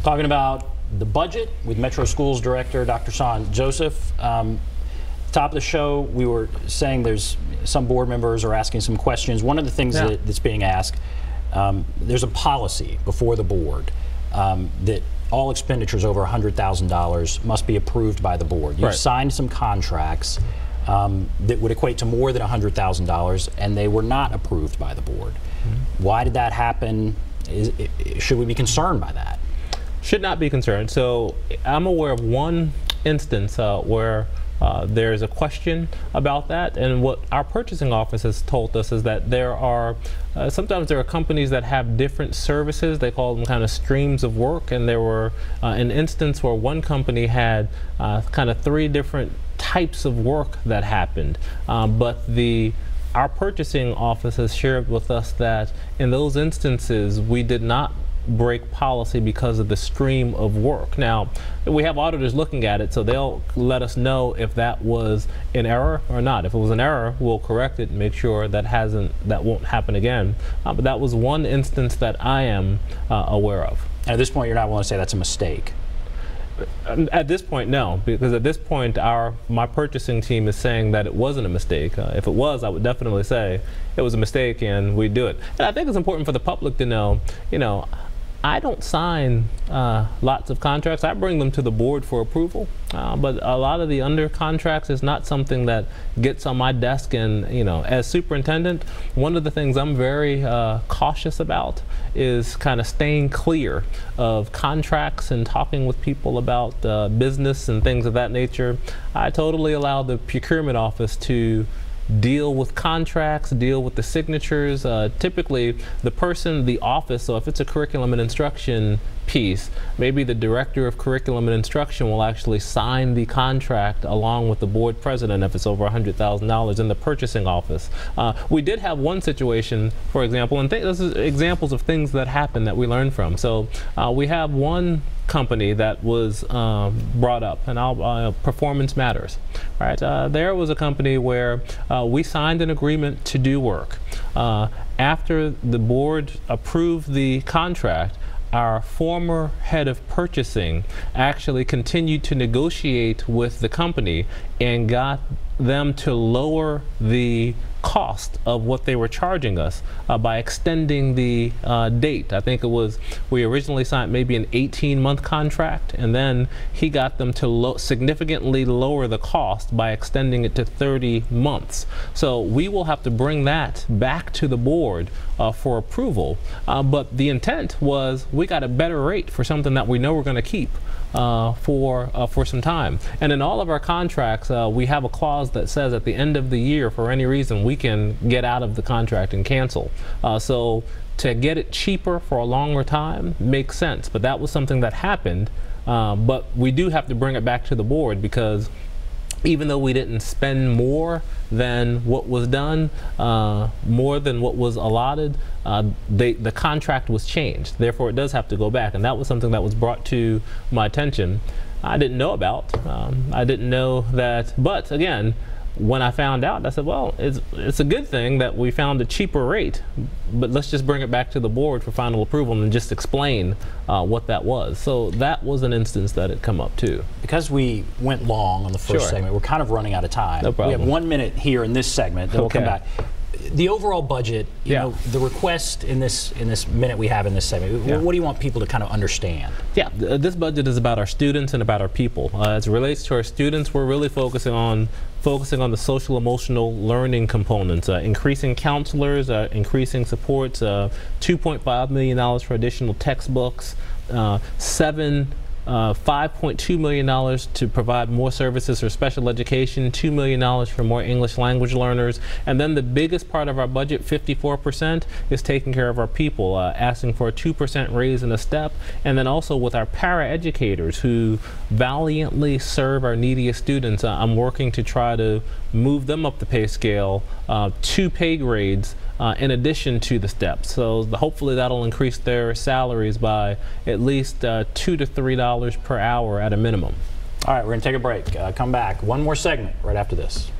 Talking about the budget with Metro Schools Director Dr. Shawn Joseph. Top of the show, we were saying there's some board members are asking some questions. One of the things that's being asked, there's a policy before the board that all expenditures over $100,000 must be approved by the board. You've signed some contracts that would equate to more than $100,000, and they were not approved by the board. Why did that happen? Should we be concerned by that? Should not be concerned. So I'm aware of one instance where there's a question about that, and what our purchasing office has told us is that there are sometimes there are companies that have different services. They call them kind of streams of work, and there were an instance where one company had kind of 3 different types of work that happened, but our purchasing office has shared with us that in those instances we did not break policy because of the stream of work. Now, we have auditors looking at it, so they'll let us know if that was an error or not. If it was an error, we'll correct it and make sure that won't happen again. But that was one instance that I am aware of. And at this point, you're not willing to say that's a mistake? At this point, no, because at this point my purchasing team is saying that it wasn't a mistake. If it was, I would definitely say it was a mistake and we do it. And I think it's important for the public to know, I don't sign lots of contracts. I bring them to the board for approval, but a lot of the under contracts is not something that gets on my desk. And as superintendent, one of the things I'm very cautious about is kind of staying clear of contracts and talking with people about business and things of that nature. I totally allow the procurement office to deal with contracts, deal with the signatures. Typically, the office, so if it's a curriculum and instruction piece, maybe the director of curriculum and instruction will actually sign the contract along with the board president if it's over $100,000 in the purchasing office. We did have one situation, for example, and this is examples of things that happened that we learned from. So we have one company that was brought up, and Performance Matters. Right? There was a company where we signed an agreement to do work. After the board approved the contract, our former head of purchasing actually continued to negotiate with the company and got them to lower the cost of what they were charging us by extending the date. I think it was, we originally signed maybe an 18-month contract, and then he got them to significantly lower the cost by extending it to 30 months. So we will have to bring that back to the board for approval. But the intent was we got a better rate for something that we know we're going to keep for some time. And in all of our contracts, we have a clause that says at the end of the year, for any reason, we can get out of the contract and cancel. So to get it cheaper for a longer time makes sense. But that was something that happened. But we do have to bring it back to the board, because even though we didn't spend more than what was done, more than what was allotted, the contract was changed. Therefore, it does have to go back. And that was something that was brought to my attention. I didn't know about. I didn't know that. But again, when I found out, I said, well, it's a good thing that we found a cheaper rate, but let's just bring it back to the board for final approval and just explain what that was. So that was an instance that had come up too. Because we went long on the first segment, we're kind of running out of time. No problem. We have 1 minute here in this segment, then we'll come back. The overall budget, you know, the request in this minute we have in this segment, what do you want people to kind of understand? Yeah, this budget is about our students and about our people. As it relates to our students, we're really focusing on the social emotional learning components, increasing counselors, increasing supports, $2.5 million for additional textbooks, $5.2 million to provide more services for special education, $2 million for more English language learners, and then the biggest part of our budget, 54%, is taking care of our people, asking for a 2% raise and a step, and then also with our para-educators who valiantly serve our neediest students. I'm working to try to move them up the pay scale 2 pay grades in addition to the steps. So hopefully that'll increase their salaries by at least $2 to $3 per hour at a minimum. All right, we're going to take a break. Come back. One more segment right after this.